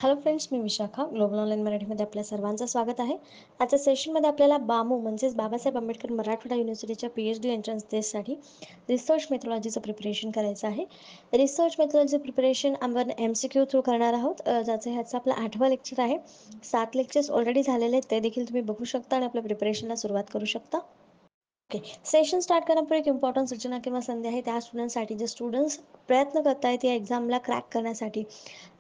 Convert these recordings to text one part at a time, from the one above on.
Hello friends, मी Vishakha. Global online मराठीमध्ये आपल्या सर्वांचं स्वागत आहे. आजच्या सेशनमध्ये आपल्याला बामू म्हणजेच बाबासाहेब आंबेडकर मराठवाडा युनिव्हर्सिटीच्या PhD एंट्रन्स टेस्टसाठी रिसर्च मेथॉलॉजीचं प्रिपरेशन करायचं आहे. रिसर्च मेथॉलॉजी प्रिपरेशन आपण MCQ थ्रू करणार आहोत. ह्याचं आपलं 8वं लेक्चर आहे. 7 लेक्चर्स ऑलरेडी झालेले आहेत, ते देखील तुम्ही बघू शकता आणि आपल्या प्रिपरेशनला सुरुवात करू शकता. ओके. सेशन स्टार्ट करण्यापूर्वी एक इम्पॉर्टंट सूचना किंवा संधी आहे त्या स्टुडंटसाठी, जे स्टुडंट्स प्रयत्न करतायत या एक्झामला क्रॅक करण्यासाठी.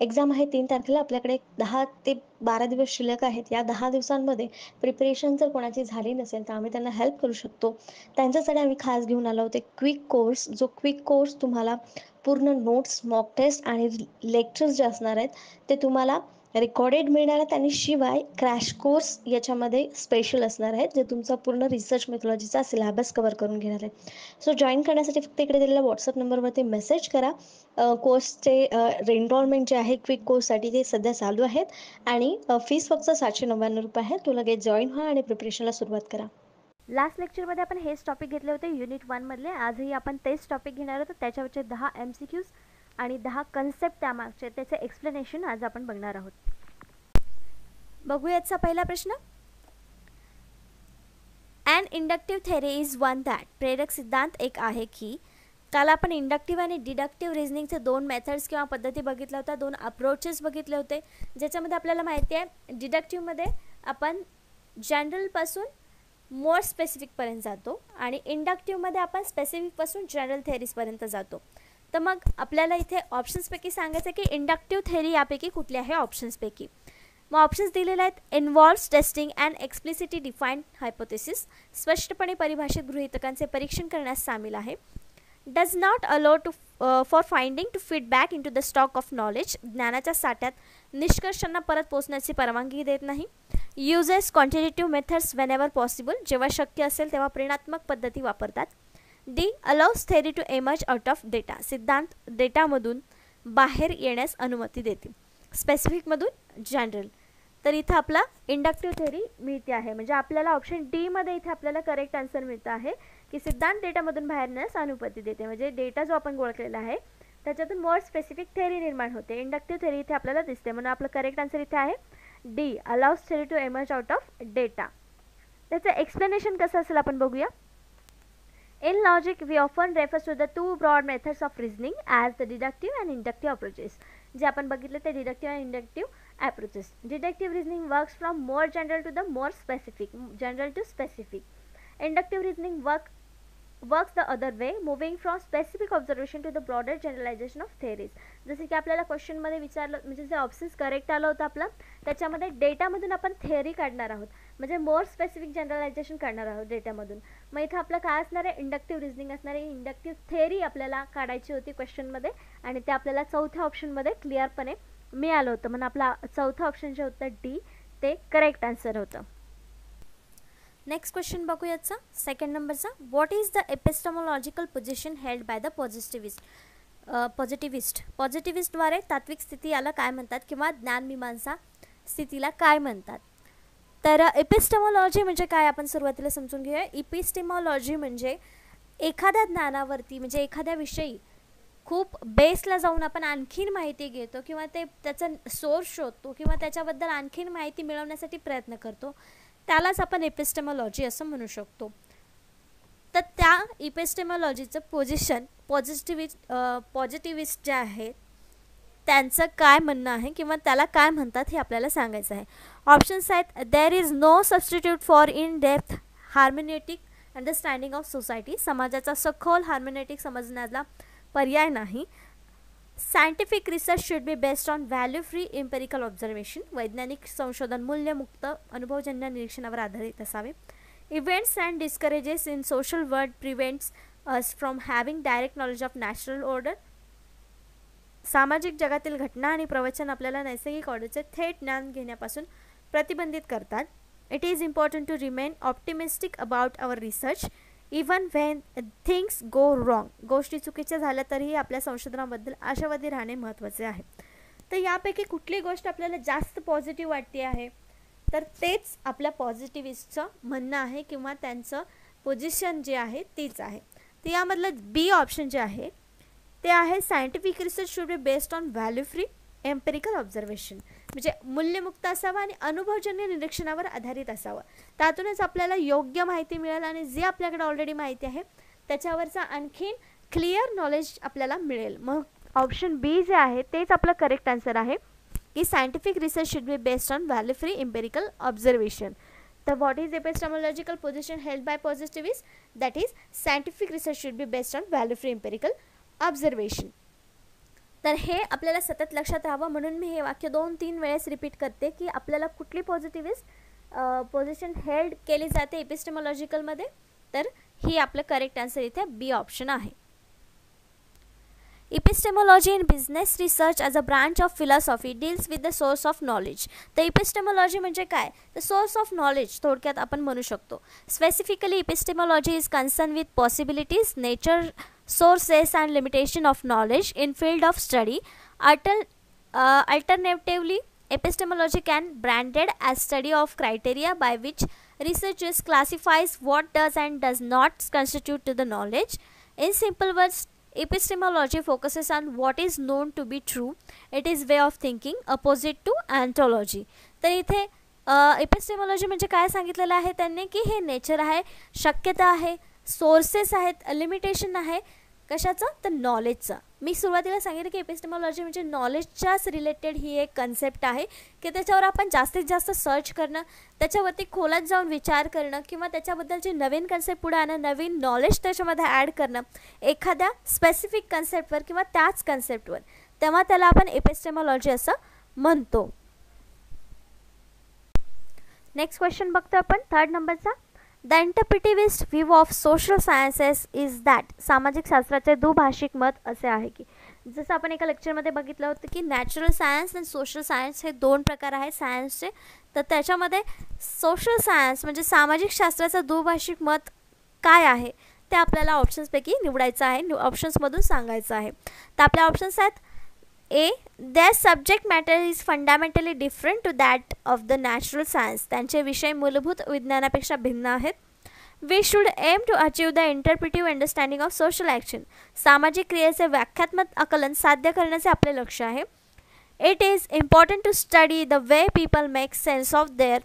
एक्झाम आहे 3 तारखेला. आपल्याकडे 10 ते 12 दिवस शिल्लक आहेत. या 10 दिवसांमध्ये प्रिपरेशन जर कोणाची झाली नसेल तर आम्ही त्यांना हेल्प करू शकतो. त्यांच्यासाठी आम्ही खास घेऊन आलो आहोत एक क्विक कोर्स. जो क्विक कोर्स तुम्हाला पूर्ण नोट्स, मॉक टेस्ट आणि लेक्चर्स जे असणार आहेत ते तुम्हाला रेकॉर्डेड मिळणार आहेत आणि शिवाय क्रॅश कोर्स याच्यामध्ये स्पेशल असणार आहेत, जे तुमचा पूर्ण रिसर्च मेथॉलॉजीचा सिलेबस कव्हर करून घेणार आहेत. सो जॉईन करण्यासाठी फक्त इकडे दिलेल्या व्हॉट्सअप नंबरवरती मेसेज करा. कोर्सचे एनरोलमेंट जे आहे क्विक कोर्ससाठी ते सध्या चालू आहेत आणि फीस फक्त ₹799 आहे. तो लगेच जॉईन व्हा आणि प्रिपरेशनला सुरुवात करा. लास्ट लेक्चरमध्ये आपण हेच टॉपिक घेतले होते युनिट 1 मधले. आजही आपण तेच टॉपिक घेणार आहोत. त्याच्यावरचे 10 MCQs आणि 10 कन्सेप्ट त्यामागचे त्याचे एक्सप्लेनेशन आज आपण बघणार आहोत. बघूयाचा पहिला प्रश्न. And inductive theory is one that. प्रेरक सिद्धांत एक आहे की. काल आपण इंडक्टिव्ह आणि डिडक्टिव्ह रिझनिंगचे 2 मेथड्स किंवा पद्धती बघितल्या होत्या, 2 अप्रोचेस बघितले होते, ज्याच्यामध्ये आपल्याला माहिती आहे डिडक्टिव्हमध्ये आपण जनरलपासून मोर स्पेसिफिकपर्यंत जातो आणि इंडक्टिव्हमध्ये आपण स्पेसिफिकपासून जनरल थेअरीजपर्यंत जातो. तर मग आपल्याला इथे ऑप्शन्सपैकी सांगायचं की इंडक्टिव्ह थेअरी यापैकी कुठली आहे ऑप्शन्सपैकी. मग ऑप्शन्स दिलेले आहेत. Involves testing and explicitly defined hypothesis. स्पष्टपणे परिभाषित गृहीतकांचे परीक्षण करण्यास सामील आहे. Does not allow to for finding to feedback in to the stock of knowledge. ज्ञानाच्या साठ्यात निष्कर्षांना परत पोहोचण्याची परवानगी देत नाही. Uses quantitative methods whenever possible. जेव्हा शक्य असेल तेव्हा प्रेरणात्मक पद्धती वापरतात. D allows theory to emerge out of data. सिद्धांत डेटामधून बाहेर येण्यास अनुमती देते. स्पेसिफिकमधून जनरल. तर इथं आपला इंडक्टिव्ह थेअरी मिळते आहे. म्हणजे आपल्याला ऑप्शन डी मध्ये इथे आपल्याला करेक्ट आन्सर मिळतं आहे की सिद्धांत डेटामधून बाहेर येण्यास अनुमती देते. म्हणजे डेटा जो आपण गोळा केलेला आहे त्याच्यातून मोर स्पेसिफिक थेअरी निर्माण होते. इंडक्टिव्ह थेअरी इथे आपल्याला दिसते, म्हणून आपलं करेक्ट आन्सर इथे आहे D allows theory to emerge out of data. त्याचं एक्सप्लेनेशन कसं असेल आपण बघूया. In logic, we often refers to the two broad methods of reasoning as the deductive and inductive approaches. जे आपण बघितले ते deductive and inductive approaches. Deductive reasoning works from more general to the more specific, general to specific. Inductive reasoning works the other way, moving from specific observation to the broader generalization of theories. जसे की आपल्याला क्वेश्चनमध्ये विचारलं, म्हणजे जे options correct आलं होतं आपलं त्याच्यामध्ये डेटामधून आपण थेअरी काढणार आहोत, म्हणजे मोर स्पेसिफिक जनरलायझेशन करणार आहोत डेटामधून. मग इथं आपलं काय असणार आहे, इंडक्टिव्ह रिझनिंग असणार आहे. इंडक्टिव्ह थेअरी आपल्याला काढायची होती क्वेश्चनमध्ये आणि ते आपल्याला चौथ्या ऑप्शनमध्ये क्लिअरपणे मिळालं होतं. म्हणून आपला चौथं ऑप्शन जे होतं डी ते करेक्ट आन्सर होतं. नेक्स्ट क्वेश्चन बघूयाचा सेकंड नंबरचा. What is the epistemological position held by the पॉझिटिव्हिस्टद्वारे तात्विक स्थिती याला काय म्हणतात किंवा ज्ञानमीमांसा स्थितीला काय म्हणतात. तर एपिस्टेमॉलॉजी म्हणजे काय आपण सुरुवातीला समजून घेऊया. एपिस्टेमॉलॉजी म्हणजे एखाद्या ज्ञानावरती, म्हणजे एखाद्या विषयी खूप बेसला जाऊन आपण आणखीन माहिती घेतो किंवा त्याचा सोर्स शोधतो किंवा त्याच्याबद्दल आणखीन माहिती मिळवण्यासाठी प्रयत्न करतो, त्यालाच आपण एपिस्टेमॉलॉजी असं म्हणू शकतो. तर त्या एपिस्टेमॉलॉजीचं पोझिशन पॉझिटिव्हिस्ट जे आहेत त्यांचं काय म्हणणं आहे किंवा त्याला काय म्हणतात हे आपल्याला सांगायचं आहे. ऑप्शन्स आहेत. There is no substitute for in depth hermeneutic understanding of society. समाजाचा सखोल हार्मोनेटिक समजण्याला पर्याय नाही. Scientific research should be based on value free empirical observation. वैज्ञानिक संशोधन मूल्यमुक्त अनुभवजन्य निरीक्षणावर आधारित असावे. Events and discourses in social world prevents us from having direct knowledge of natural order. सामाजिक जगातील घटना आणि प्रवचन आपल्याला नैसर्गिक ऑर्डरचे थेट ज्ञान घेण्यापासून प्रतिबंधित करतात. It is important to remain optimistic about our research even when things go wrong. गोष्टी चुकीच्या झाल्या तरीही आपल्या संशोधनाबद्दल आशावादी राहणे महत्त्वाचे आहे. तर यापैकी कुठली गोष्ट आपल्याला जास्त पॉझिटिव्ह वाटते आहे, तर तेच आपल्या पॉझिटिव्हिस्टचं म्हणणं आहे किंवा त्यांचं पोझिशन जे आहे तीच आहे. तर यामधलं बी ऑप्शन जे आहे ते आहे scientific research should be based on value free empirical observation, म्हणजे मूल्यमुक्त असावा आणि अनुभवजन्य निरीक्षणावर आधारित असावं. त्यातूनच आपल्याला योग्य माहिती मिळेल आणि जे आपल्याकडे ऑलरेडी माहिती आहे त्याच्यावरचा आणखीन क्लिअर नॉलेज आपल्याला मिळेल. मग ऑप्शन बी जे आहे तेच आपलं करेक्ट आन्सर आहे की scientific research should be based on value free empirical observation. तर what is epistemological position held by positivist? That is scientific research should be based on value free empirical observation. तर हे आपल्याला सतत लक्षात राहावं म्हणून मी हे वाक्य 2-3 वेळेस रिपीट करते की आपल्याला कुठली पॉझिटिव्हिस्ट पोझिशन हेल्ड केली जाते एपिस्टेमॉलॉजिकलमध्ये. तर ही आपलं करेक्ट आन्सर इथे बी ऑप्शन आहे. Epistemology in business research as a branch of philosophy deals with the source of knowledge. तर epistemology म्हणजे काय? The source of knowledge थोडक्यात आपण म्हणू शकतो. Specifically, epistemology is concerned with possibilities, nature, sources and limitation of knowledge in field of study. Alternatively, epistemology can branded as study of criteria by which researchers classifies what does and does not constitute to the knowledge. In simple words, epistemology focuses on what is known to be true. It is way of thinking opposite to ontology. तर इथे एपिस्टेमॉलॉजी म्हणजे काय सांगितलेलं आहे त्यांनी की हे nature आहे, शक्यता आहे, सोर्सेस आहेत, लिमिटेशन आहे. कशाचं? तर नॉलेजचं. मी सुरुवातीला सांगितलं की एपिस्टेमॉलॉजी म्हणजे नॉलेजच्याच रिलेटेड ही एक कन्सेप्ट आहे की त्याच्यावर आपण जास्तीत जास्त सर्च करणं, त्याच्यावरती खोलात जाऊन विचार करणं किंवा त्याच्याबद्दलची नवीन कन्सेप्ट पुढे आणणं, नवीन नॉलेज त्याच्यामध्ये ॲड करणं एखाद्या स्पेसिफिक कन्सेप्टवर किंवा त्याच कन्सेप्टवर, तेव्हा त्याला आपण एपिस्टेमॉलॉजी असं म्हणतो. नेक्स्ट क्वेश्चन बघतो आपण 3rd नंबरचा. The interpretivist view of social sciences is that. सामाजिक शास्त्राचे दुभाषिक मत असे आहे की, जसं आपण एका लेक्चरमध्ये बघितलं होतं की नॅचरल सायन्स आणि सोशल सायन्स हे 2 प्रकार आहेत सायन्सचे. तर त्याच्यामध्ये सोशल सायन्स म्हणजे सामाजिक शास्त्राचं दुभाषिक मत काय आहे ते आपल्याला ऑप्शन्सपैकी निवडायचं आहे, ऑप्शन्समधून सांगायचं आहे. तर आपल्या ऑप्शन्स आहेत ए, their subject matter is fundamentally different to that of the natural science. त्यांचे विषय मूलभूत विज्ञानापेक्षा भिन्न आहेत. We should aim to achieve the interpretive understanding of social action. सामाजिक क्रियेचे व्याख्यात्मक आकलन साध्य करण्याचे आपले लक्ष्य आहे. It is important to study the way people make sense of their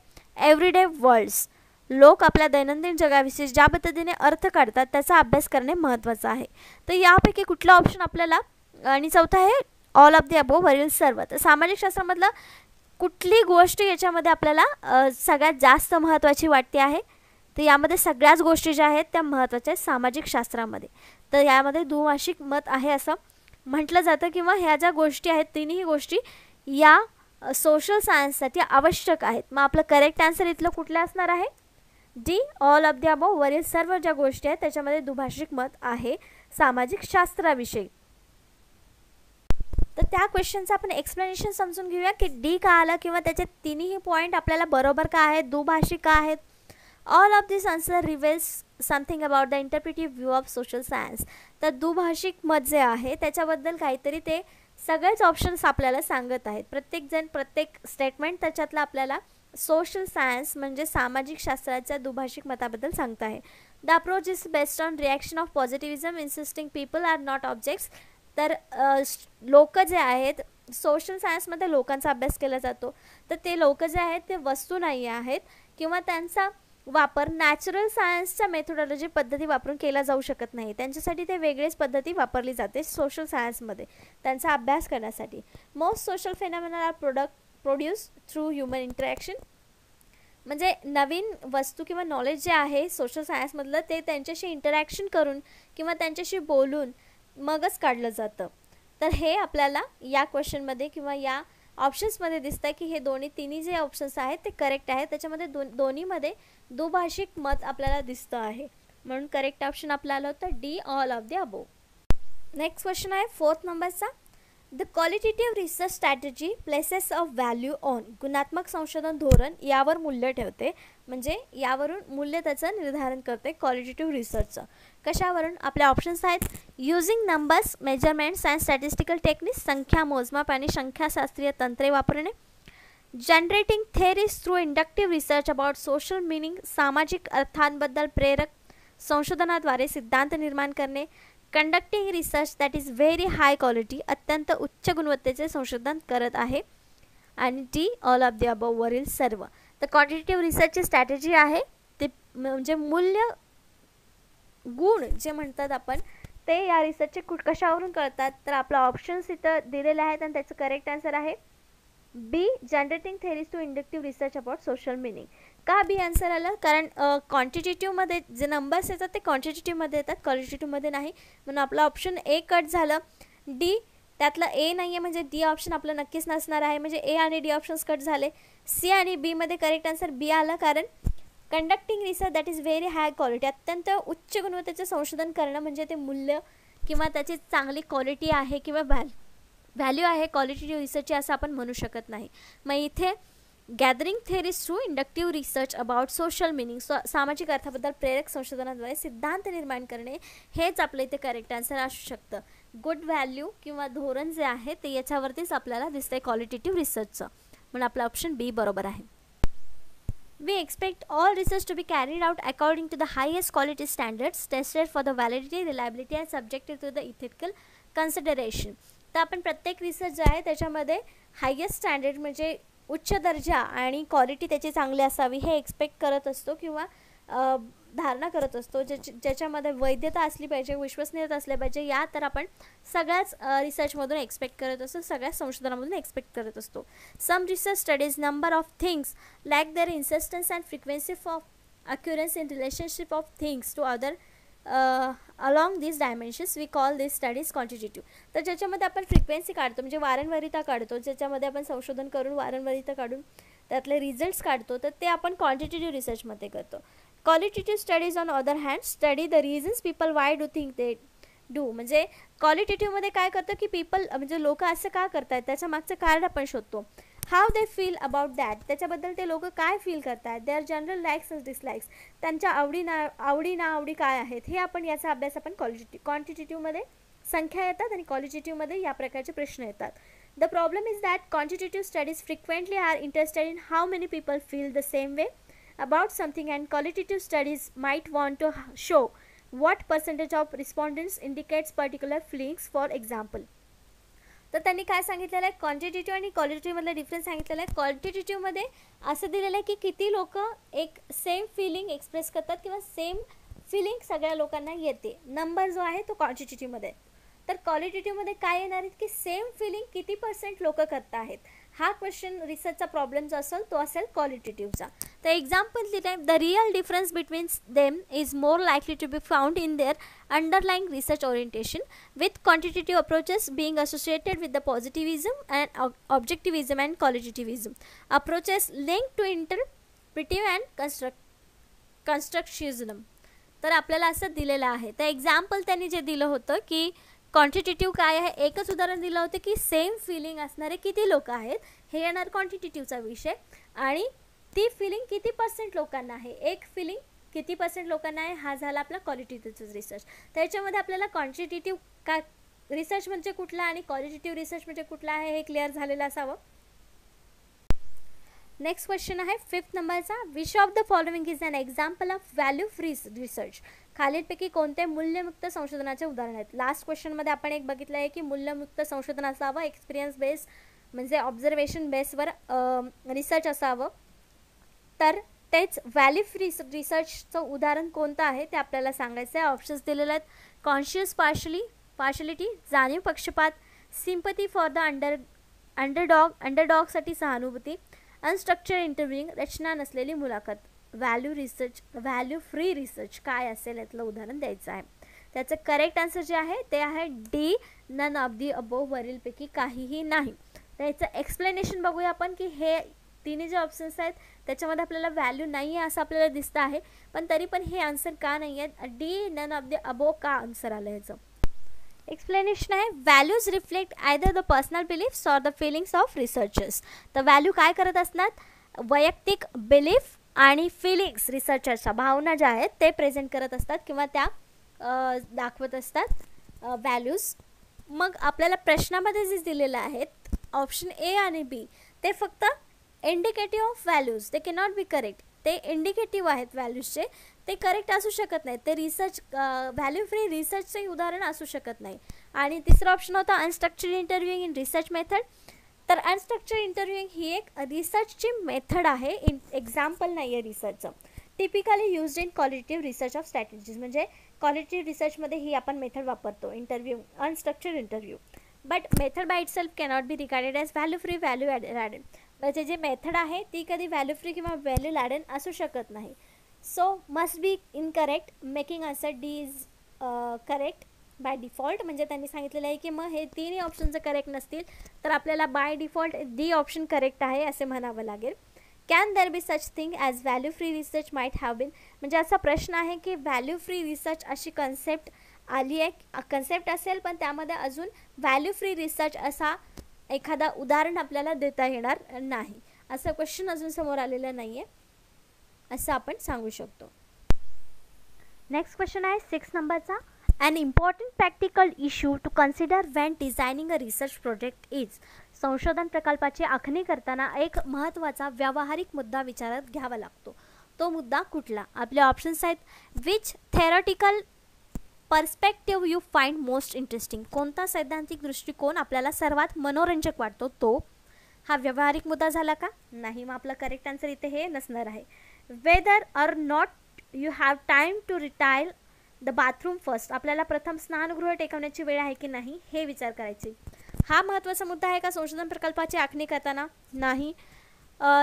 everyday worlds. लोक आपल्या दैनंदिन जगाविषयी ज्या पद्धतीने अर्थ काढतात त्याचा अभ्यास करणे महत्त्वाचं आहे. तर यापैकी कुठला ऑप्शन आपल्याला, आणि चौथा आहे ऑल ऑफ द अबो वरील सर्व. तर सामाजिक शास्त्रामधलं कुठली गोष्ट याच्यामध्ये आपल्याला सगळ्यात जास्त महत्त्वाची वाटते आहे? तर यामध्ये सगळ्याच गोष्टी ज्या आहेत त्या महत्त्वाच्या आहेत सामाजिक शास्त्रामध्ये. तर यामध्ये दुभाषिक मत आहे असं म्हटलं जातं किंवा ह्या ज्या गोष्टी आहेत तिन्ही गोष्टी या सोशल सायन्ससाठी आवश्यक आहेत. मग आपलं करेक्ट आन्सर इथलं कुठलं असणार आहे? D, all of the above वरील सर्व ज्या गोष्टी आहेत त्याच्यामध्ये दुभाषिक मत आहे सामाजिक शास्त्राविषयी. तर त्या क्वेश्चनचं आपण एक्सप्लेनेशन समजून घेऊया की डी का आलं किंवा त्याचे तिन्ही पॉईंट आपल्याला बरोबर का आहेत, दुभाषिक का आहेत. All of this answer reveals something about the interpretive view of social science. तर दुभाषिक मत जे आहे त्याच्याबद्दल काहीतरी ते सगळेच ऑप्शन्स आपल्याला सांगत आहेत. प्रत्येकजण प्रत्येक स्टेटमेंट त्याच्यातलं आपल्याला सोशल सायन्स म्हणजे सामाजिक शास्त्राच्या दुभाषिक मताबद्दल सांगत आहे. The approach is based on reaction of positivism insisting people are not objects. तर लोक जे आहेत सोशल सायन्समध्ये लोकांचा अभ्यास केला जातो, तर ते लोक जे आहेत ते वस्तू नाही आहेत किंवा त्यांचा वापर नॅचरल सायन्सच्या मेथोडॉलॉजी पद्धती वापरून केला जाऊ शकत नाही. त्यांच्यासाठी ते वेगळीच पद्धती वापरली जाते सोशल सायन्समध्ये त्यांचा अभ्यास करण्यासाठी. Most social phenomena are produce through human interaction. म्हणजे नवीन वस्तू किंवा नॉलेज जे आहे सोशल सायन्समधलं ते त्यांच्याशी इंटरॅक्शन करून किंवा त्यांच्याशी बोलून मगच काढलं जातं. तर हे आपल्याला या क्वेश्चनमध्ये किंवा या ऑप्शन्समध्ये दिसतं की हे तिन्ही जे ऑप्शन्स आहेत ते करेक्ट आहेत. त्याच्यामध्ये दोन्हीमध्ये दुभाषिक मत आपल्याला दिसतं आहे, म्हणून करेक्ट ऑप्शन आपल्याला आलं होतं D, all of the above. Next question आहे 4th नंबरचा. The qualitative research strategy places of value on. गुणात्मक संशोधन धोरण यावर मूल्य ठेवते, म्हणजे यावरून मूल्य त्याचं निर्धारण करते क्वालिटेटिव्ह रिसर्चचं. कशावरून? आपल्या ऑप्शन्स आहेत using numbers, measurements and statistical techniques. संख्या मोजमाप आणि संख्याशास्त्रीय तंत्रे वापरणे. Generating theories through inductive research about social meaning. सामाजिक अर्थांबद्दल प्रेरक संशोधनाद्वारे सिद्धांत निर्माण करणे. Conducting research that is very high quality, अत्यंत उच्च गुणवत्तेचे संशोधन करत आहे. आणि D all of the above वरील सर्व. तर क्वांटिटेटिव्ह रिसर्चची स्ट्रॅटेजी आहे ते म्हणजे मूल्य गुण जे म्हणतात आपण ते या रिसर्चचे कशावरून कळतात. तर आपला ऑप्शन्स इथं दिलेले आहेत आणि त्याचं करेक्ट आन्सर आहे B, generating theories to inductive research about social meaning. का बी आन्सर आलं, कारण क्वांटिटेटिव्हमध्ये जे नंबर्स येतात ते क्वांटिटेटिव्हमध्ये येतात, क्वालिटेटिव्हमध्ये नाही, म्हणून आपला ऑप्शन ए कट झालं. डी, त्यातलं ए नाही आहे म्हणजे डी ऑप्शन आपलं नक्कीच नसणार आहे, म्हणजे ए आणि डी ऑप्शन्स कट झाले. सी आणि बीमध्ये करेक्ट आन्सर बी आला, कारण conducting research that is very high quality, अत्यंत उच्च गुणवत्तेचे संशोधन करणं म्हणजे ते मूल्य किंवा त्याची चांगली क्वालिटी आहे किंवा व्हॅल्यू आहे क्वालिटेटिव्ह रिसर्चची असं आपण म्हणू शकत नाही. मग इथे gathering theories through inductive research about social meaning, सामाजिक अर्थाबद्दल प्रेरक संशोधनाद्वारे सिद्धांत निर्माण करणे, हेच आपलं इथे करेक्ट आन्सर असू शकतं. गुड व्हॅल्यू किंवा धोरण जे आहे ते याच्यावरतीच आपल्याला दिसतंय क्वालिटेटिव्ह रिसर्चचं, म्हणून आपला ऑप्शन बी बरोबर आहे. We expect all research to be carried out according to the highest quality standards, tested for the validity, reliability and subjected to the ethical consideration. तर आपण प्रत्येक रिसर्च जो आहे त्याच्यामध्ये हायेस्ट स्टँडर्ड म्हणजे उच्च दर्जा आणि क्वालिटी त्याची चांगली असावी हे एक्सपेक्ट करत असतो किंवा धारणा करत असतो, ज्याच्यामध्ये वैधता असली पाहिजे, विश्वसनीयता असली पाहिजे, या तर आपण सगळ्याच रिसर्चमधून एक्सपेक्ट करत असतो, सगळ्याच संशोधनामधून एक्सपेक्ट करत असतो. Some research studies number of things lack their insistence and frequency of occurrence in relationship of things to other along this dimensions we call this studies quantitative. तर ज्याच्यामध्ये आपण फ्रिक्वेन्सी काढतो म्हणजे वारंवारिता काढतो, ज्याच्यामध्ये आपण संशोधन करून वारंवारिता काढून त्यातले रिझल्ट्स काढतो, तर ते आपण क्वांटिटेटिव्ह रिसर्चमध्ये करतो. Qualitative studies on other hand study the reasons people why do think they do. म्हणजे क्वालिटेटिव्हमध्ये काय करतं की पीपल म्हणजे लोक असं का करतात त्याच्या मागचं कारण आपण शोधतो. How they feel about that, त्याच्याबद्दल ते लोक काय फील करतात. Their general likes and dislikes, त्यांच्या आवडी नावडी काय आहेत हे आपण याचा अभ्यास आपण क्वांटिटेटिव्हमध्ये संख्या येतात आणि क्वालिटेटिव्हमध्ये या प्रकारचे प्रश्न येतात. The problem is that quantitative studies frequently are interested in how many people feel the same way about something, and qualitative studies might want to show what percentage of respondents indicates particular feelings, for example. तर त्यांनी काय सांगितलेलं आहे, quantitative आणि क्वालिटेटिव्हमधला difference सांगितलेला आहे. क्वालिटेटिव्हमध्ये असं दिलेलं आहे की किती लोक एक सेम फिलिंग एक्सप्रेस करतात किंवा सेम फिलिंग सगळ्या लोकांना येते. नंबर जो आहे तो क्वांटिटेटिव्हमध्ये. तर क्वालिटेटिव्हमध्ये काय येणार आहे की सेम फिलिंग किती % लोक करत आहेत. हा क्वेश्चन रिसर्चचा प्रॉब्लेम जो असेल तो असेल क्वालिटेटिव्हचा. तर एक्झाम्पल दिलं आहे, the real difference between them is more likely to be found in their underlying research orientation, with quantitative approaches being associated with the positivism and objectivism and qualitativism. Approaches link to interpretive and constructivism. तर आपल्याला असं दिलेलं आहे. तर example त्यांनी जे दिलं होतं की क्वांटिटेटिव्ह काय आहे, एकच उदाहरण दिलं होतं की सेम फिलिंग असणारे किती लोक आहेत, हे येणार क्वांटिटेटिव्हचा विषय. आणि ती फिलिंग किती % लोकांना आहे, एक फिलिंग किती % लोकांना आहे, हा झाला आपला क्वालिटेटिव्ह रिसर्च. त्याच्यामध्ये आपल्याला क्वांटिटेटिव्ह काय रिसर्च म्हणजे कुठला आणि क्वालिटेटिव्ह रिसर्च म्हणजे कुठला आहे हे क्लिअर झालेलं असावं. नेक्स्ट क्वेश्चन आहे 5th नंबरचा, which of the following is an example of value free research. खालीलपैकी कोणते मूल्यमुक्त संशोधनाचे उदाहरण आहेत. लास्ट क्वेश्चनमध्ये आपण एक बघितलं आहे की मूल्यमुक्त संशोधन असावं, एक्सपिरियन्स बेस म्हणजे ऑब्झर्वेशन बेसवर रिसर्च असावं. तर तेच व्हॅल्यू फ्री रिसर्चचं उदाहरण कोणतं आहे ते आपल्याला सांगायचं आहे. ऑप्शन्स दिलेले आहेत, कॉन्शियस पार्शलिटी, जाणीव पक्षपात, सिम्पथी फॉर द अंडरडॉगसाठी सहानुभूती, अनस्ट्रक्चर्ड इंटरव्ह्यूइंग, रचना नसलेली मुलाखत. व्हॅल्यू फ्री रिसर्च काय असेल यातलं उदाहरण द्यायचं आहे. त्याचं करेक्ट आन्सर जे आहे ते आहे D, none of the above, वरीलपैकी काहीही नाही. त्याचं एक्सप्लेनेशन बघूया आपण की हे तिन्ही जे ऑप्शन्स आहेत त्याच्यामध्ये आपल्याला व्हॅल्यू नाही आहे असं आपल्याला दिसतं आहे, पण तरी पण हे आन्सर का नाही आहेत, D none of the above का आन्सर आलं ह्याचं. एक्सप्लेनेशन आहे, values reflect either the personal beliefs or the feelings of researchers. तर व्हॅल्यू काय करत असणार, वैयक्तिक बिलीफ आणि फिलिंग्स, रिसर्चर्सच्या भावना ज्या आहेत ते प्रेझेंट करत असतात किंवा त्या दाखवत असतात व्हॅल्यूज. मग आपल्याला प्रश्नामध्ये जे दिलेलं आहेत ऑप्शन ए आणि बी ते फक्त इंडिकेटिव्ह ऑफ व्हॅल्यूज, ते कॅनॉट बी करेक्ट. ते इंडिकेटिव्ह आहेत व्हॅल्यूजचे, ते करेक्ट असू शकत नाही, ते रिसर्च व्हॅल्यू फ्री रिसर्चचे उदाहरण असू शकत नाही. आणि तिसरा ऑप्शन होता unstructured interviewing in research method. तर अनस्ट्रक्चर्ड इंटरव्ह्यूइंग ही एक रिसर्चची मेथड आहे, एक्झाम्पल नाही आहे रिसर्चचं. Typically used in qualitative research of strategies, म्हणजे क्वालिटेटिव्ह रिसर्चमध्ये ही आपण मेथड वापरतो, interview unstructured interview. But method by itself cannot be regarded as value free value added. म्हणजे जे मेथड आहे ती कधी व्हॅल्यू फ्री किंवा व्हॅल्यू ॲडेड असू शकत नाही. So must be incorrect, making answer D is correct by default. म्हणजे त्यांनी सांगितलेलं आहे की मग हे तिन्ही ऑप्शन जर करेक्ट नसतील तर आपल्याला by default D option correct आहे असे म्हणावं लागेल. Can there be such thing as value free research might have been. म्हणजे असा प्रश्न आहे की व्हॅल्यू फ्री रिसर्च अशी कन्सेप्ट आली आहे, कन्सेप्ट असेल पण त्यामध्ये अजून व्हॅल्यू फ्री रिसर्च असा एखादा उदाहरण आपल्याला देता येणार नाही, असं क्वेश्चन अजून समोर आलेलं नाही आहे असं आपण सांगू शकतो. नेक्स्ट क्वेश्चन आहे 6 नंबरचा. An important practical issue to consider when designing a research project is. संशोधन प्रकल्पाची आखणी करताना एक महत्त्वाचा व्यावहारिक मुद्दा विचारात घ्यावा लागतो. तो मुद्दा कुठला? आपले ऑप्शन्स आहेत. Which theoretical perspective you find most interesting. कोणता सैद्धांतिक दृष्टिकोन आपल्याला सर्वात मनोरंजक वाटतो तो. हा व्यावहारिक मुद्दा झाला का? नाही. मग आपला करेक्ट आन्सर इथे हे नसणार आहे. Whether or not you have time to retire the bathroom first. आपल्याला प्रथम स्नानगृह टेकवण्याची वेळ आहे की नाही हे विचार करायचे. हा महत्त्वाचा मुद्दा आहे का संशोधन प्रकल्पाची आखणी करताना? नाही.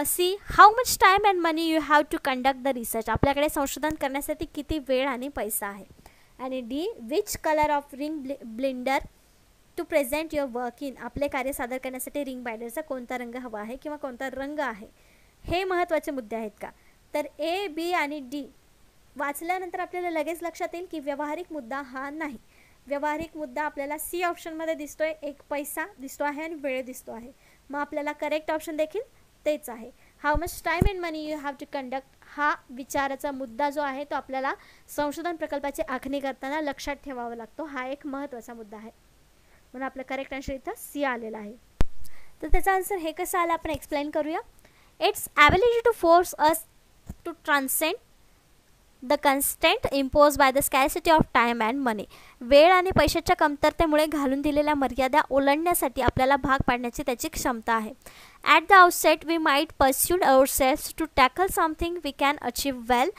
See how much time and money you have to conduct the research. आपल्याकडे संशोधन करण्यासाठी किती वेळ आणि पैसा आहे. आणि D which colour of ring blender to present your work in. आपले कार्य सादर करण्यासाठी रिंग बाइंडरचा कोणता रंग हवा आहे किंवा कोणता रंग आहे, हे महत्त्वाचे मुद्दे आहेत का? तर ए, बी आणि डी वाचल्यानंतर आपल्याला लगेच लक्षात येईल की व्यावहारिक मुद्दा हा नाही. व्यावहारिक मुद्दा आपल्याला सी ऑप्शनमध्ये दिसतोय, एक पैसा दिसतो आहे आणि वेळ दिसतो आहे. मग आपल्याला करेक्ट ऑप्शन देखील तेच आहे. How much time and money you have to conduct हा विचाराचा मुद्दा जो आहे तो आपल्याला संशोधन प्रकल्पाची आखणी करताना लक्षात ठेवावा लागतो. हा एक महत्त्वाचा मुद्दा आहे. म्हणून आपलं करेक्ट आन्सर इथं सी आलेला आहे. तर त्याचा आन्सर हे कसं आलं आपण एक्सप्लेन करूया. Its ability to force us to transcend the constant impose by the scarcity of time and money. वेळ आणि पैशाच्या कमतरतेमुळे घालून दिलेल्या मर्यादा ओलांडण्यासाठी आपल्याला भाग पाडण्याची त्याची क्षमता आहे. At the outset we might persuaded ourselves to tackle something we can achieve well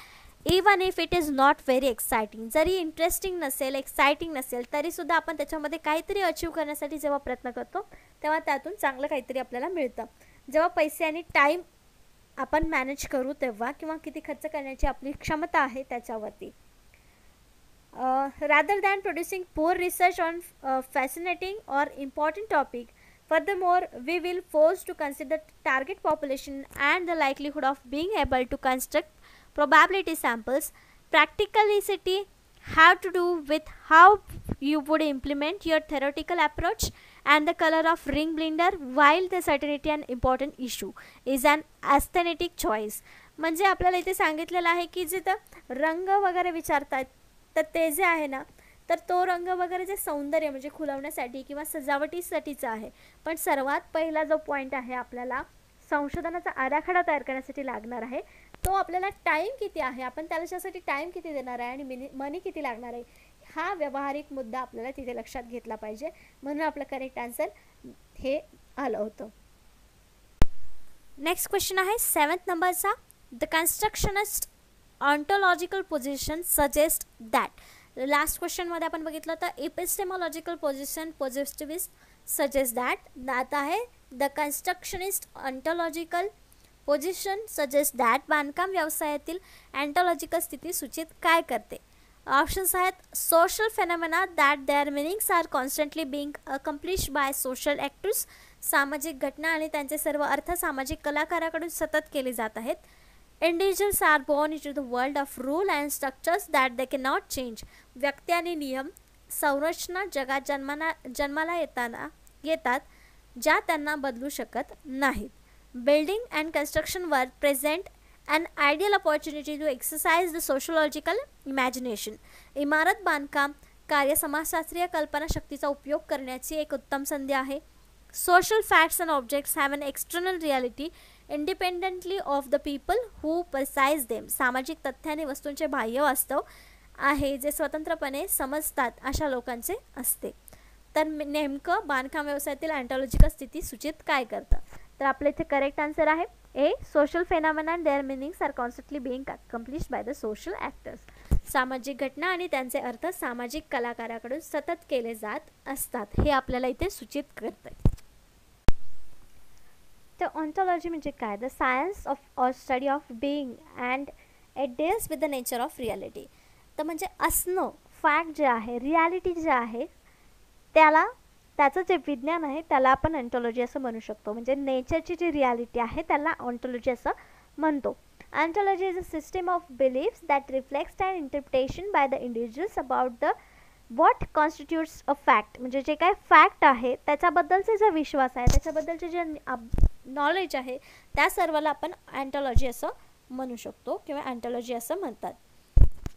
even if it is not very exciting. जरी इंटरेस्टिंग नसेल, एक्साइटिंग नसेल तरीसुद्धा आपण त्याच्यामध्ये काहीतरी अचीव करण्यासाठी जेव्हा प्रयत्न करतो तेव्हा त्यातून चांगलं काहीतरी आपल्याला मिळतं. जेव्हा पैसे आणि टाईम आपण मॅनेज करू तेव्हा, किंवा किती खर्च करण्याची आपली क्षमता आहे त्याच्यावरती. Rather than producing poor research on fascinating or important topic. Furthermore, we will force to consider target population and the likelihood of being able to construct probability samples. Practicality have to do with how you would implement your theoretical approach and the color of ring blender, while the certainty and important issue is an aesthetic choice. म्हणजे आपल्याला इथे सांगितलेलं आहे की जिथं रंग वगैरे विचारतात तर ते जे आहे ना, तर तो रंग वगैरे जे सौंदर्य म्हणजे खुलवण्यासाठी किंवा सजावटीसाठीचा आहे. पण सर्वात पहिला जो पॉईंट आहे आपल्याला संशोधनाचा आराखडा तयार करण्यासाठी लागणार आहे तो आपल्याला टाईम किती आहे, आपण त्याच्यासाठी टाईम किती देणार आहे आणि मनी किती लागणार आहे, हा व्यावहारिक मुद्दा आपल्याला तिथे लक्षात घेतला पाहिजे. म्हणून आपलं करेक्ट आन्सर हे आलं होतं. नेक्स्ट क्वेश्चन आहे 7th नंबरचा. The constructionist ontological position suggest that. Last क्वेश्चनमध्ये आपण बघितलं तर epistemological position positivist suggest that. आता आहे the constructionist ontological position suggest that. बांधकाम व्यवसायातील अँटॉलॉजिकल स्थिती सूचित काय करते? ऑप्शन्स आहेत. Social phenomena that their meanings are constantly being accomplished by social actors. सामाजिक घटना आणि त्यांचे सर्व अर्थ सामाजिक कलाकाराकडून सतत केले जात आहेत. Individuals are born into the world of rule and structures that they can not change. व्यक्ती आणि नियम संरचना जगात जन्माला येतात ज्या त्यांना बदलू शकत नाहीत. Building and construction work present an ideal opportunity to exercise the sociological imagination. इमारत बांधकाम कार्य समाजशास्त्रीय कल्पना शक्तीचा उपयोग करण्याची एक उत्तम संधी आहे. social facts and objects have an external reality independently of the people who perceive them. सामाजिक तथ्य आणि वस्तूंचे बाह्य वास्तव आहे जे स्वतंत्रपणे समजतात अशा लोकांचे असते. तर नेमकं बांधकाम व्यवसायातील अँटॉलॉजिकल स्थिती सूचित काय करतं? तर आपल्या इथे करेक्ट आन्सर आहे A. Social phenomena and their meanings are constantly being accomplished by the social actors. सामाजिक घटना आणि त्यांचे अर्थ सामाजिक कलाकाराकडून सतत केले जात असतात हे आपल्याला इथे सूचित करते. तर ऑन्टॉलॉजी म्हणजे काय? The science of or study of being and it deals with the nature of reality. तर म्हणजे असणं, फॅक्ट जे आहे, रियालिटी जे आहे, त्याचं जे विज्ञान आहे त्याला आपण ऑन्टॉलॉजी असं म्हणू शकतो. म्हणजे नेचरची जी रियालिटी आहे त्याला ऑन्टॉलॉजी असं म्हणतो. Ontology is a system of beliefs that reflects and interpretation by the individuals about the what constitutes a fact. म्हणजे जे काय फॅक्ट आहे त्याच्याबद्दलचे जे विश्वास आहे, त्याच्याबद्दलचे जे नॉलेज आहे, त्या सर्वाला आपण ऑन्टॉलॉजी असं म्हणू शकतो किंवा ऑन्टॉलॉजी असं म्हणतात.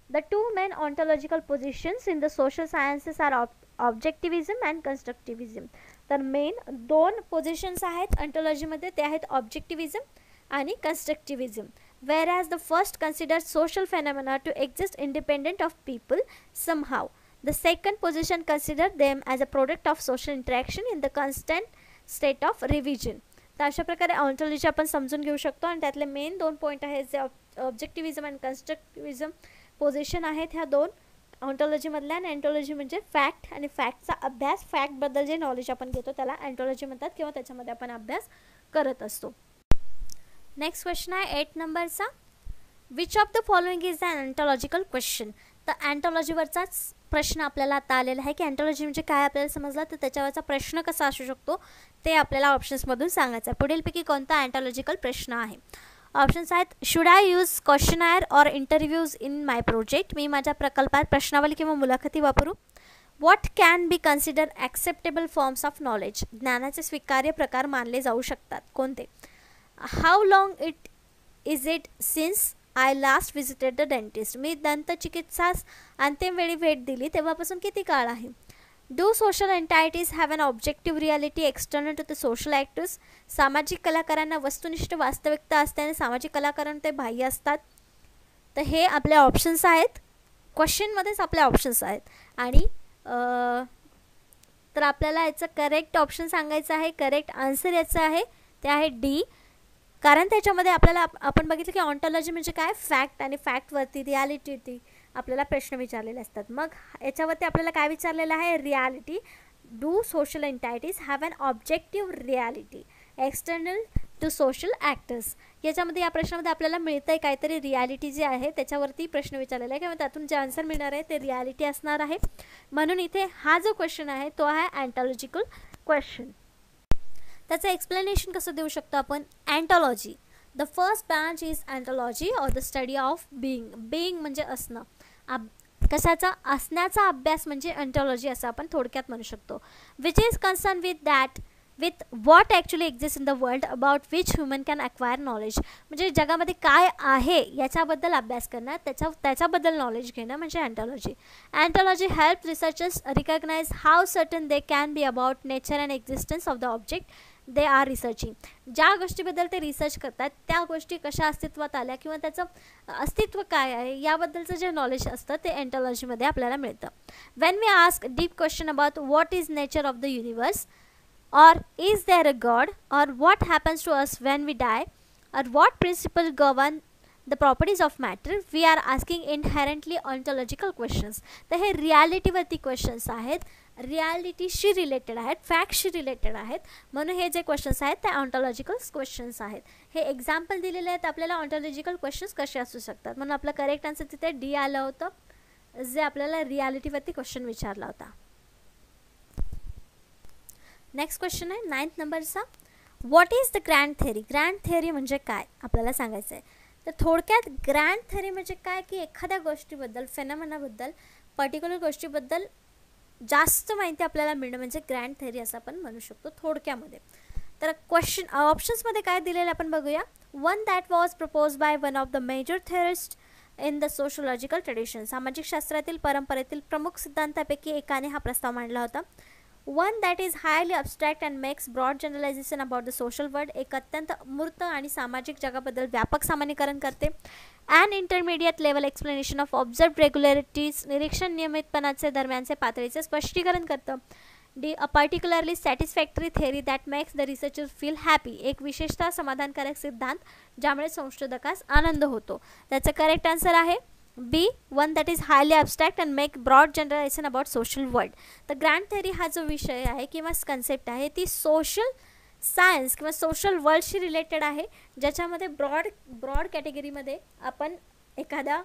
The two main ontological positions in the social sciences are objectivism and constructivism. तर मेन दोन पोझिशन्स आहेत ऑन्टॉलॉजीमध्ये, ते आहेत ऑब्जेक्टिव्हिझम आणि constructivism. Whereas the first consider social phenomena to exist independent of people somehow. The second position consider them as a product of social interaction in the constant state of revision. तर अशा प्रकारे ऑन्टॉलॉजी आपण समजून घेऊ शकतो आणि त्यातले main दोन पॉईंट आहेत जे ऑब्जेक्टिव्हिझम आणि कन्स्ट्रक्टिव्हिझम पोझिशन आहेत ह्या दोन ऑन्टॉलॉजीमधल्या. आणि अँटॉलॉजी म्हणजे फॅक्ट आणि फॅक्टचा अभ्यास, फॅक्टबद्दल जे नॉलेज आपण घेतो त्याला अँटॉलॉजी म्हणतात किंवा त्याच्यामध्ये आपण अभ्यास करत असतो. नेक्स्ट क्वेश्चन आहे 8 नंबरचा. Which of the following is an ontological question. तर अँटॉलॉजीवरचाच प्रश्न आपल्याला आता आलेला आहे की अँटॉलॉजी म्हणजे काय आपल्याला समजला, तर त्याच्यावरचा प्रश्न कसा असू शकतो ते आपल्याला ऑप्शन्समधून सांगायचं आहे. पुढीलपैकी कोणता अँटॉलॉजिकल प्रश्न आहे? ऑप्शन्स आहेत should I use questionnaire or interviews in my project. मी माझ्या प्रकल्पात प्रश्नावली किंवा मुलाखती वापरू. What can be consider acceptable forms of knowledge. ज्ञानाचे स्वीकार्य प्रकार मानले जाऊ शकतात कोणते? How long is it since I last visited the dentist. मी दंतचिकित्सास अंतिम वेळी भेट दिली तेव्हापासून किती काळ आहे? Do social entities have an objective reality external to the social actors. सामाजिक कलाकारांना वस्तुनिष्ठ वास्तविकता असते आणि सामाजिक कलाकारांना ते बाह्य असतात. तर हे आपले ऑप्शन्स आहेत, क्वेश्चनमध्येच आपले ऑप्शन्स आहेत. आणि तर आपल्याला याचं करेक्ट ऑप्शन सांगायचं आहे. करेक्ट आन्सर याचं आहे ते आहे डी. कारण त्याच्यामध्ये आपल्याला आपण बघितलं की ऑन्टॉलॉजी म्हणजे काय, फॅक्ट आणि फॅक्टवरती रियालिटीवरती आपल्याला प्रश्न विचारलेले असतात. मग याच्यावरती आपल्याला काय विचारलेलं आहे? Reality. Do social entities have an objective reality external to social actors. याच्यामध्ये या प्रश्नामध्ये आपल्याला मिळतं आहे काहीतरी रियालिटी जे आहे त्याच्यावरती प्रश्न विचारलेला आहे किंवा त्यातून जे आन्सर मिळणार आहे ते रियालिटी असणार आहे. म्हणून इथे हा जो क्वेश्चन आहे तो आहे अँटॉलॉजिकल क्वेश्चन. त्याचं एक्सप्लेनेशन कसं देऊ शकतो आपण? Ontology. The first branch is ontology or the study of being. Being म्हणजे असणं, कशाचा? असण्याचा अभ्यास म्हणजे अँटॉलॉजी असं आपण थोडक्यात म्हणू शकतो. Which is concern with what actually exist in the world about which human can acquire knowledge. म्हणजे जगामध्ये काय आहे याच्याबद्दल अभ्यास करणं, त्याच्याबद्दल नॉलेज घेणं म्हणजे ontology. Ontology help researchers recognize how certain they can be about nature and existence of the object they are researching. ज्या गोष्टीबद्दल ते रिसर्च करतात त्या गोष्टी कशा अस्तित्वात आल्या किंवा त्याचं अस्तित्व काय आहे याबद्दलचं जे नॉलेज असतं ते अँटॉलॉजीमध्ये आपल्याला मिळतं. When we ask deep question about what is nature of the universe, or is there a God, or what happens to us when we die, or what principle govern the properties of matter, we are asking inherently ontological questions. तर हे रियालिटीवरती questions आहेत, रियालिटीशी related आहेत, फॅक्टशी related आहेत. म्हणून हे जे questions आहेत ते ऑन्टॉलॉजिकल क्वेश्चन्स आहेत. हे एक्झाम्पल दिलेले आहेत आपल्याला ऑन्टॉलॉजिकल क्वेश्चन्स कसे असू शकतात. म्हणून आपलं करेक्ट आन्सर तिथे डी आलं होतं जे आपल्याला रियालिटीवरती क्वेश्चन विचारला होता. नेक्स्ट क्वेश्चन आहे 9th नंबरचा. What is the grand theory. Grand theory म्हणजे काय आपल्याला सांगायचं आहे. तर थोडक्यात ग्रँड थेअरी म्हणजे काय की एखाद्या गोष्टीबद्दल, फेनॉमेनाबद्दल, पर्टिक्युलर गोष्टीबद्दल जास्त माहिती आपल्याला मिळणं म्हणजे ग्रँड थेअरी असं आपण म्हणू शकतो थोडक्यामध्ये. तर क्वेश्चन ऑप्शन्समध्ये काय दिलेलं आपण बघूया. One that was propose by one of the major theorist in the sociological tradition. सामाजिक शास्त्रातील परंपरेतील प्रमुख सिद्धांतापैकी एकाने हा प्रस्ताव मांडला होता. One that is highly abstract and makes broad generalization about the social world. एक अत्यंत मूर्त आणि सामाजिक जगाबद्दल व्यापक सामान्यीकरण करते. And intermediate level explanation of observe regularities. निरीक्षण नियमितपणाचे दरम्यानचे पातळीचे स्पष्टीकरण करतं. D a particularly satisfactory theory that makes the researcher feel happy. एक विशेषतः समाधानकारक सिद्धांत ज्यामुळे संशोधकास आनंद होतो. त्याचं करेक्ट आन्सर आहे B, one that is highly abstract and make broad generalization about social world. तर ग्रँड थेअरी हा जो विषय आहे किंवा कन्सेप्ट आहे ती सोशल सायन्स किंवा सोशल वर्ल्डशी रिलेटेड आहे, ज्याच्यामध्ये ब्रॉड कॅटेगरीमध्ये आपण एखादा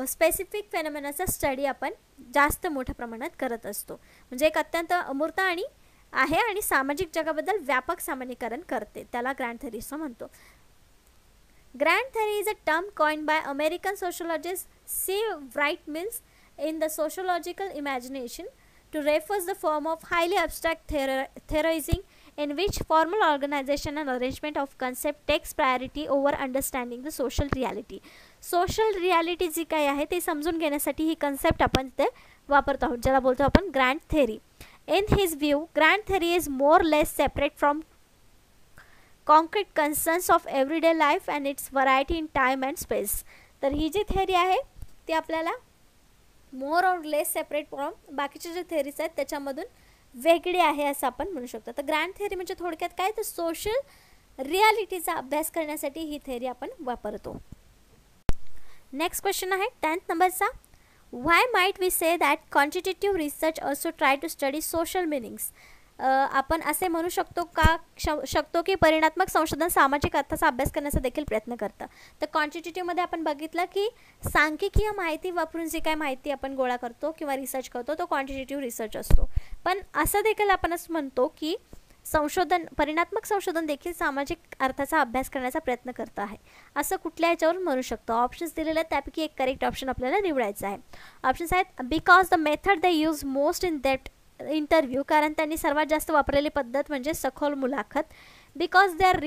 स्पेसिफिक फेनॉमेनाचा स्टडी आपण जास्त मोठ्या प्रमाणात करत असतो. म्हणजे एक अत्यंत अमूर्त आणि सामाजिक जगाबद्दल व्यापक सामान्यीकरण करते, त्याला ग्रँड थेअरी असं म्हणतो. Grand theory is a term coined by American sociologist C. Wright Mills in the sociological imagination to refer the form of highly abstract theorizing in which formal organization and arrangement of concept takes priority over understanding the social reality. Social reality जी काही आहे ते समजून घेण्यासाठी ही concept आपण इथे वापरतो आहोत, ज्याला बोलतो आपण grand theory. In his view, grand theory is more or less separate from concrete concerns of everyday life and its variety in time and space. तर ही जी थेअरी आहे ती आपल्याला मोर और लेस सेपरेट फ्रॉम बाकीचे जे थेअरीज आहेत त्याच्यामधून वेगळी आहे असं आपण म्हणू शकतो. तर ग्रँड थेअरी म्हणजे थोडक्यात काय, तर सोशल रियालिटीचा अभ्यास करण्यासाठी ही थेअरी आपण वापरतो. नेक्स्ट क्वेश्चन आहे 10th नंबरचा. Why might we say that quantitative research also try to study social meanings. आपण असे म्हणू शकतो की परिणात्मक संशोधन सामाजिक अर्थाचा अभ्यास करण्याचा देखील प्रयत्न करतं. तर क्वांटिटेटिव्हमध्ये आपण बघितलं की सांख्यिकीय माहिती वापरून जी काय माहिती आपण गोळा करतो किंवा रिसर्च करतो तो क्वांटिटेटिव्ह रिसर्च असतो. पण असं देखील आपण असं म्हणतो की परिणात्मक संशोधन देखील सामाजिक अर्थाचा अभ्यास करण्याचा प्रयत्न करत आहे, असं कुठल्या ह्याच्यावर म्हणू शकतो. ऑप्शन्स दिलेले आहेत, त्यापैकी एक करेक्ट ऑप्शन आपल्याला निवडायचा आहे. ऑप्शन्स आहेत because the method they use most in that interview, कारण त्यांनी सर्वात जास्त वापरलेली पद्धत म्हणजे सखोल मुलाखत. Because their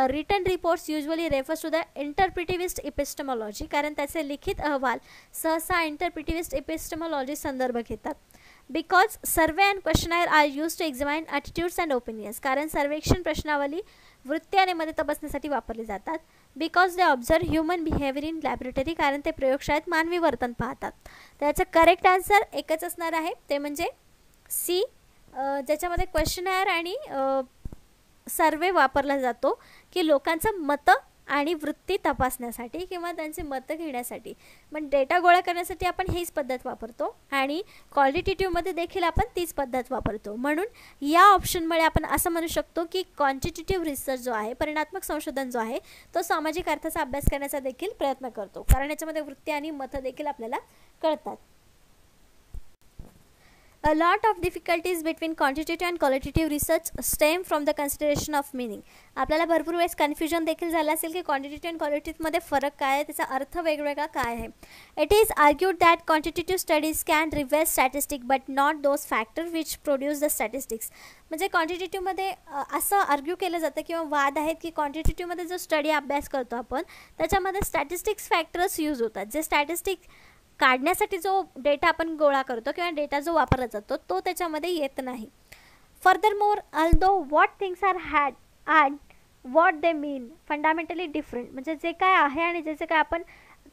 written reports usually refers to the interpretivist epistemology, कारण त्याचे लिखित अहवाल सहसा इंटरप्रिटिव्हिस्ट इपिस्टेमॉलॉजी संदर्भ घेतात. Because survey and questionnaire are use to examine attitudes and opinions, कारण सर्वेक्षण प्रश्नावली वृत्ती आणि मते तपासण्यासाठी वापरली जातात. Because they observe human behaviour in laboratory, कारण ते प्रयोगशाळेत मानवी वर्तन पाहतात. त्याचं करेक्ट आन्सर एकच असणार आहे, ते म्हणजे सी, ज्याच्यामध्ये क्वेश्चनायर आणि सर्वे वापरला जातो की लोकांचं मतं आणि वृत्ती तपासण्यासाठी किंवा त्यांचे मतं घेण्यासाठी. पण डेटा गोळा करण्यासाठी आपण हीच पद्धत वापरतो आणि क्वालिटेटिव्हमध्ये देखील आपण तीच पद्धत वापरतो. म्हणून या ऑप्शनमुळे आपण असं म्हणू शकतो की क्वांटिटेटिव्ह रिसर्च जो आहे, परिणात्मक संशोधन जो आहे, तो सामाजिक अर्थाचा अभ्यास करण्याचा देखील प्रयत्न करतो, कारण याच्यामध्ये वृत्ती आणि मतं देखील आपल्याला कळतात. A lot of difficulties between quantitative and qualitative research stem from the consideration of meaning. आपल्याला भरपूर वेळेस कन्फ्युजन देखील झालं असेल की क्वांटिटेटिव्ह आणि क्वालिटेटिव्हमध्ये फरक काय आहे, त्याचा अर्थ वेगवेगळा काय आहे. It is argued that quantitative studies can reveal statistic but not those factor which produce the statistics. म्हणजे क्वांटिटेटिव्हमध्ये असं आर्ग्यू केलं जातं किंवा वाद आहेत की क्वांटिटेटिव्हमध्ये जो स्टडी अभ्यास करतो आपण त्याच्यामध्ये स्टॅटिस्टिक्स फॅक्टर्स यूज होतात, जे स्टॅटिस्टिक काढण्यासाठी जो डेटा आपण गोळा करतो किंवा डेटा जो वापरला जातो तो त्याच्यामध्ये येत नाही. Furthermore although what things are had and what they mean fundamentally different, म्हणजे जे काय आहे आणि ज्याचे काय आपण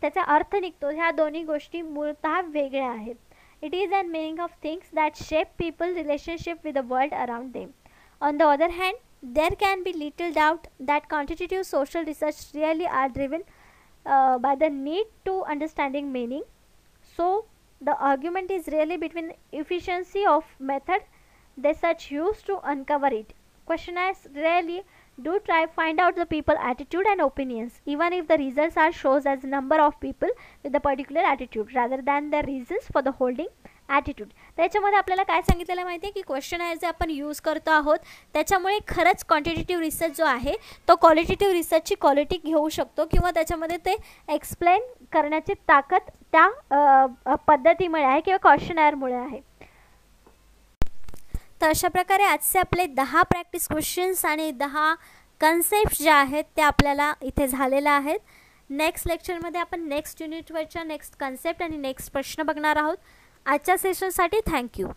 त्याचा अर्थ निघतो ह्या दोन्ही गोष्टी मूळतः वेगळ्या आहेत. It is and meaning of things that shape people relationship with the world around them. On the other hand there can be little doubt that quantitative social research really are driven by the need to understanding meaning. So the argument is really between efficiency of method they such use to uncover it. Questionnaires really do try find out the people attitude and opinions, even if the results are shows as number of people with a particular attitude rather than the reasons for the holding attitude. त्याच्यामध्ये आपल्याला काय सांगितलेलं माहिती आहे की questionnaire जे आपण use करतो आहोत त्याच्यामुळे खरंच क्वांटिटेटिव्ह रिसर्च जो आहे तो क्वालिटेटिव्ह रिसर्चची क्वालिटी घेऊ शकतो किंवा त्याच्यामध्ये ते एक्सप्लेन करण्याची ताकद त्या पद्धतीमुळे आहे किंवा क्वेश्चनायरमुळे आहे. तर अशा प्रकारे आजचे आपले 10 प्रॅक्टिस क्वेश्चन्स आणि 10 कन्सेप्ट जे आहेत ते आपल्याला इथे झालेले आहेत. नेक्स्ट लेक्चरमध्ये आपण नेक्स्ट युनिटवरच्या नेक्स्ट कन्सेप्ट आणि नेक्स्ट प्रश्न बघणार आहोत. आजच्या सेशनसाठी थँक्यू.